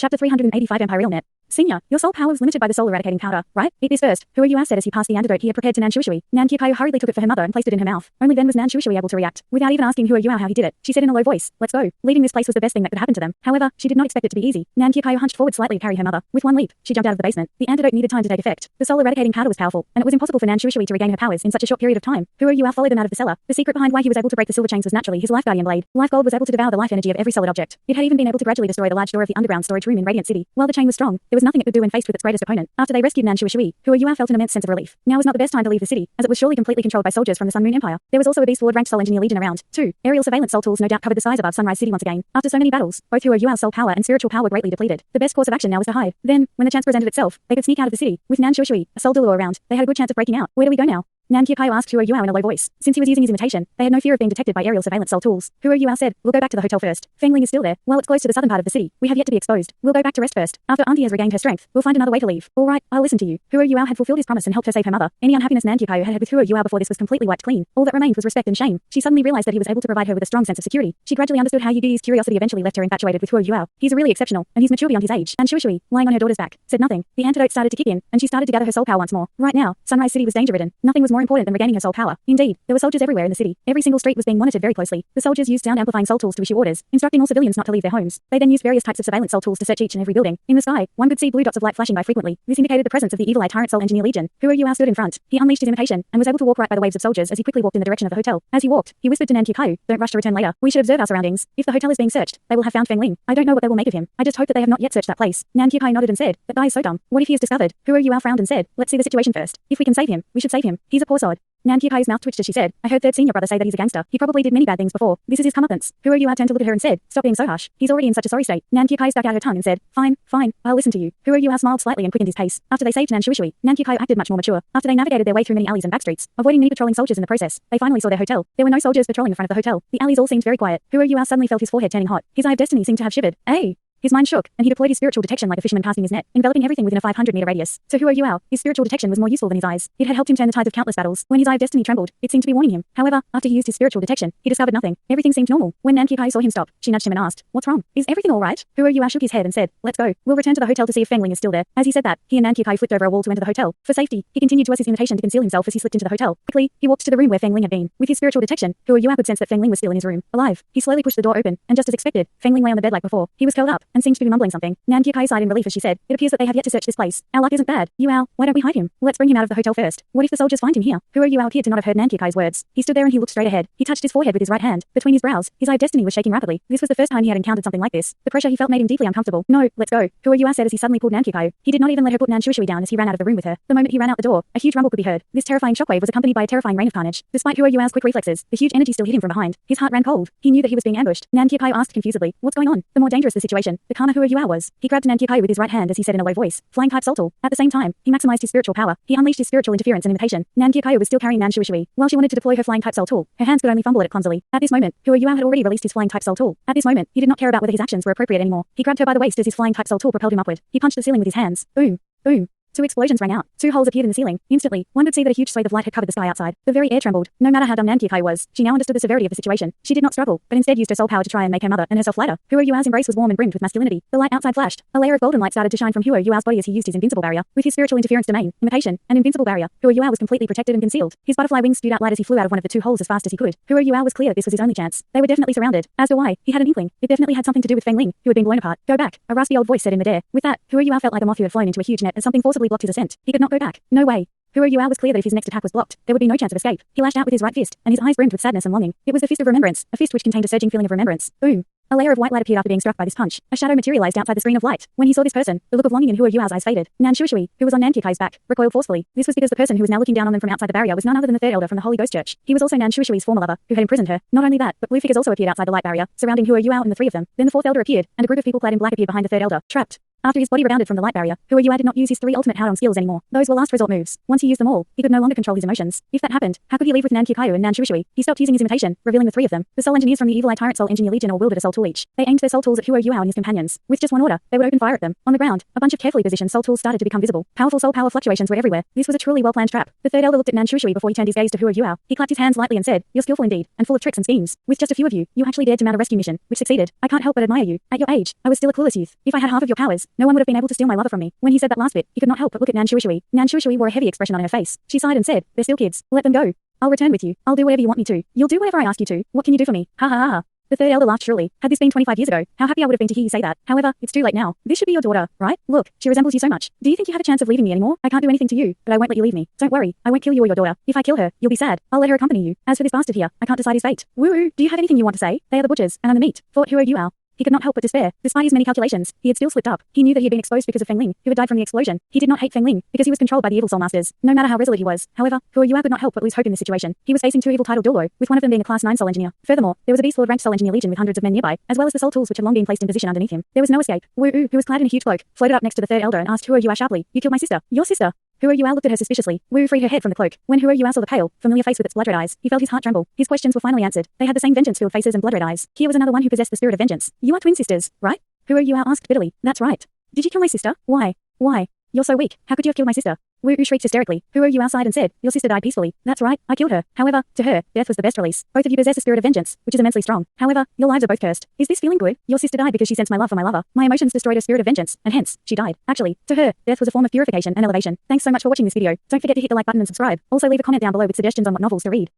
Chapter 385 Empyreal Net. Senior, your soul power was limited by the soul eradicating powder, right? Eat this first. Who are you? Said as he passed the antidote he had prepared to Nan Shuishui. Nan Qiupai hurriedly took it for her mother and placed it in her mouth. Only then was Nan Shuishui able to react. Without even asking who are you how he did it, she said in a low voice, let's go. Leaving this place was the best thing that could happen to them. However, she did not expect it to be easy. Nan Qiupai hunched forward slightly to carry her mother. With one leap, she jumped out of the basement. The antidote needed time to take effect. The soul eradicating powder was powerful, and it was impossible for Nan Shuishui to regain her powers in such a short period of time. Who are you? Followed them out of the cellar. The secret behind why he was able to break the silver chains was naturally his life guardian blade. Life gold was able to devour the life energy of every solid object. It had even been able to gradually destroy the large door of the underground storage room in Radiant City. While the chain was strong, there was nothing it could do when faced with its greatest opponent. After they rescued Nan Shuishui, Who are you? Felt an immense sense of relief. Now was not the best time to leave the city, as it was surely completely controlled by soldiers from the Sun Moon Empire. There was also a beast lord ranked soul engineer legion around. 2. Aerial surveillance soul tools no doubt covered the skies above Sunrise City once again. After so many battles, both Who are you? Soul power and spiritual power were greatly depleted. The best course of action now was to hide. Then, when the chance presented itself, they could sneak out of the city. With Nan Shuishui, a soul Douluo around, they had a good chance of breaking out. Where do we go now? Nan Qiupai asked Who are you in a low voice. Since he was using his imitation, they had no fear of being detected by aerial surveillance soul tools. Who are you? Said, we'll go back to the hotel first. Fengling is still there. While it's close to the southern part of the city, we have yet to be exposed. We'll go back to rest first. After Auntie has regained her strength, we'll find another way to leave. All right, I'll listen to you. Who are you? Had fulfilled his promise and helped her save her mother. Any unhappiness Nan Qiupai had with Who are you before this was completely wiped clean. All that remained was respect and shame. She suddenly realized that he was able to provide her with a strong sense of security. She gradually understood how Yugi's curiosity eventually left her infatuated with Who are you. He's really exceptional, and he's mature beyond his age. And Shuishui, lying on her daughter's back, said nothing. The antidote started to kick in, and she started to gather her soul power once more. Right now, Sunrise City was danger-ridden. Nothing was more important than regaining her soul power. Indeed, there were soldiers everywhere in the city. Every single street was being monitored very closely. The soldiers used sound-amplifying soul tools to issue orders, instructing all civilians not to leave their homes. They then used various types of surveillance soul tools to search each and every building. In the sky, one could see blue dots of light flashing by frequently. This indicated the presence of the evil eye tyrant soul engineer legion. Who are you? Stood in front. He unleashed his imitation and was able to walk right by the waves of soldiers as he quickly walked in the direction of the hotel. As he walked, he whispered to Nan Qiupai, "Don't rush to return later. We should observe our surroundings. If the hotel is being searched, they will have found Fengling. I don't know what they will make of him. I just hope that they have not yet searched that place." Nan Qiupai nodded and said, "That guy is so dumb. What if he is discovered?" Who are you? Frowned and said, "Let's see the situation first. If we can save him, we should save him. He's a poor sod." Nan Qiupai's mouth twitched as she said, "I heard third senior brother say that he's a gangster. He probably did many bad things before. This is his comeuppance." Who are you? Turned to look at her and said, "Stop being so harsh. He's already in such a sorry state." Nan Qiupai stuck out her tongue and said, "Fine, I'll listen to you." Who are you? Smiled slightly and quickened his pace. After they saved Nan Shuishui, Nan Qiupai acted much more mature. After they navigated their way through many alleys and backstreets, avoiding many patrolling soldiers in the process, they finally saw their hotel. There were no soldiers patrolling in front of the hotel. The alleys all seemed very quiet. Who are you? Suddenly felt his forehead turning hot. His eye of destiny seemed to have shivered. Hey! His mind shook, and he deployed his spiritual detection like a fisherman casting his net, enveloping everything within a 500-meter radius. So Who are you? His spiritual detection was more useful than his eyes. It had helped him turn the tides of countless battles. When his eye of destiny trembled, it seemed to be warning him. However, after he used his spiritual detection, he discovered nothing. Everything seemed normal. When Nan Qiupai saw him stop, she nudged him and asked, "What's wrong? Is everything all right?" Who are you? Shook his head and said, "Let's go. We'll return to the hotel to see if Fengling is still there." As he said that, he and Nan Qiupai flipped over a wall to enter the hotel. For safety, he continued to use his imitation to conceal himself as he slipped into the hotel. Quickly, he walked to the room where Fengling had been. With his spiritual detection, Who are you? Could sense that Fengling was still in his room, alive. He slowly pushed the door open, and just as expected, Fengling lay on the bed like before. He was curled up and seemed to be mumbling something. Nan Qiupai sighed in relief as she said, "It appears that they have yet to search this place. Our luck isn't bad. Why don't we hide him? Let's bring him out of the hotel first. What if the soldiers find him here?" Who are you? Appeared to not have heard Nan Qiupai's words. He stood there and he looked straight ahead. He touched his forehead with his right hand. Between his brows, his eye of destiny was shaking rapidly. This was the first time he had encountered something like this. The pressure he felt made him deeply uncomfortable. "No, let's go." Who are you? Said as he suddenly pulled Nan Qiupai. He did not even let her put Nan Shuishui down as he ran out of the room with her. The moment he ran out the door, a huge rumble could be heard. This terrifying shockwave was accompanied by a terrifying rain of carnage. Despite Who are you's quick reflexes, the huge energy still hit him from behind. His heart ran cold. He knew that he was being ambushed. Nan Qiupai asked confusedly, "What's going on?" The more dangerous the situation, the calmer Who are you was. He grabbed Nan Qiupai with his right hand as he said in a low voice, "Flying type soul tool." At the same time, he maximized his spiritual power. He unleashed his spiritual interference and imitation. Nan Qiupai was still carrying Nan Shuishui. While she wanted to deploy her flying type soul tool, her hands could only fumble at it clumsily. At this moment, Who are you had already released his flying type soul tool. At this moment, he did not care about whether his actions were appropriate anymore. He grabbed her by the waist as his flying type soul tool propelled him upward. He punched the ceiling with his hands. Boom. Boom. 2 explosions rang out. 2 holes appeared in the ceiling. Instantly, one could see that a huge swathe of light had covered the sky outside. The very air trembled. No matter how dumb Nan Qiupai was, she now understood the severity of the situation. She did not struggle, but instead used her soul power to try and make her mother and herself lighter. Who are you's embrace was warm and brimmed with masculinity. The light outside flashed. A layer of golden light started to shine from Who are you's body as he used his invincible barrier. With his spiritual interference domain, imitation, and invincible barrier, Who are you was completely protected and concealed. His butterfly wings spewed out light as he flew out of one of the 2 holes as fast as he could. Who are you was clear that this was his only chance. They were definitely surrounded. As to why, he had an inkling. It definitely had something to do with Fengling, who had been blown apart. "Go back," a raspy old voice said in midair. With that, Who are you felt like a moth who had flown into a huge net as something forcibly blocked his ascent. He could not go back. No way. Who are you was clear that if his next attack was blocked, there would be no chance of escape. He lashed out with his right fist, and his eyes brimmed with sadness and longing. It was the fist of remembrance, a fist which contained a surging feeling of remembrance. Boom. A layer of white light appeared after being struck by this punch. A shadow materialized outside the screen of light. When he saw this person, the look of longing in Who are you's eyes faded. Nan Shuishui, who was on Nan Qiupai's back, recoiled forcefully. This was because the person who was now looking down on them from outside the barrier was none other than the third elder from the Holy Ghost Church. He was also Nan Shuishui's former lover, who had imprisoned her. Not only that, but blue figures also appeared outside the light barrier, surrounding Who are you and the 3 of them. Then the 4th elder appeared, and a group of people clad in black appeared behind the 3rd elder. Trapped. After his body rebounded from the light barrier, Hu Yuan did not use his 3 ultimate hard-on skills anymore. Those were last resort moves. Once he used them all, he could no longer control his emotions. If that happened, how could he leave with Nan Kirkyu and Nan Shuishui? He stopped using his imitation, revealing the 3 of them. The Soul Engineers from the Evil Eye Tyrant Soul Engineer Legion all wielded a soul tool each. They aimed their soul tools at Hu Yuan and his companions. With just one order, they would open fire at them. On the ground, a bunch of carefully positioned soul tools started to become visible. Powerful soul power fluctuations were everywhere. This was a truly well-planned trap. The third elder looked at Nan Shuishui before he turned his gaze to Hu Yuan. He clapped his hands lightly and said, "You're skillful indeed, and full of tricks and schemes. With just a few of you, you actually dared to mount a rescue mission, which succeeded. I can't help but admire you. At your age, I was still a clueless youth. If I had half of your powers, no one would have been able to steal my lover from me." When he said that last bit, he could not help but look at Nan Shuishui. Nan Shuishui wore a heavy expression on her face. She sighed and said, "They're still kids. Let them go. I'll return with you. I'll do whatever you want me to. You'll do whatever I ask you to. What can you do for me? Ha ha ha ha." The third elder laughed shrilly. Had this been 25 years ago, how happy I would have been to hear you say that. However, it's too late now. This should be your daughter, right? Look, she resembles you so much. Do you think you have a chance of leaving me anymore? I can't do anything to you, but I won't let you leave me. Don't worry, I won't kill you or your daughter. If I kill her, you'll be sad. I'll let her accompany you. As for this bastard here, I can't decide his fate. Woo-woo, do you have anything you want to say? They are the butchers, and I'm the meat. Thought Hu Yuan. He could not help but despair. Despite his many calculations, he had still slipped up. He knew that he had been exposed because of Feng Ling, who had died from the explosion. He did not hate Feng Ling, because he was controlled by the evil soul masters, no matter how resolute he was. However, Hu Yuan could not help but lose hope in this situation. He was facing 2 evil titled Douluo, with one of them being a class 9 soul engineer. Furthermore, there was a beast lord ranked soul engineer legion with hundreds of men nearby, as well as the soul tools which had long been placed in position underneath him. There was no escape. Wu, who was clad in a huge cloak, floated up next to the third elder and asked Hu Yuan sharply, "You killed my sister. Your sister?" Hu Yuan looked at her suspiciously. Wu freed her head from the cloak. When Hu Yuan saw the pale, familiar face with its blood-red eyes, he felt his heart tremble. His questions were finally answered. They had the same vengeance-filled faces and blood-red eyes. Here was another one who possessed the spirit of vengeance. "You are twin sisters, right?" Hu Yuan asked bitterly. "That's right. Did you kill my sister? Why? Why? You're so weak. How could you have killed my sister?" Wu shrieked hysterically. Hu Yuan sighed and said, "Your sister died peacefully. That's right. I killed her. However, to her, death was the best release. Both of you possess a spirit of vengeance, which is immensely strong. However, your lives are both cursed. Is this feeling good? Your sister died because she sensed my love for my lover. My emotions destroyed her spirit of vengeance, and hence, she died. Actually, to her, death was a form of purification and elevation. Thanks so much for watching this video. Don't forget to hit the like button and subscribe. Also leave a comment down below with suggestions on what novels to read.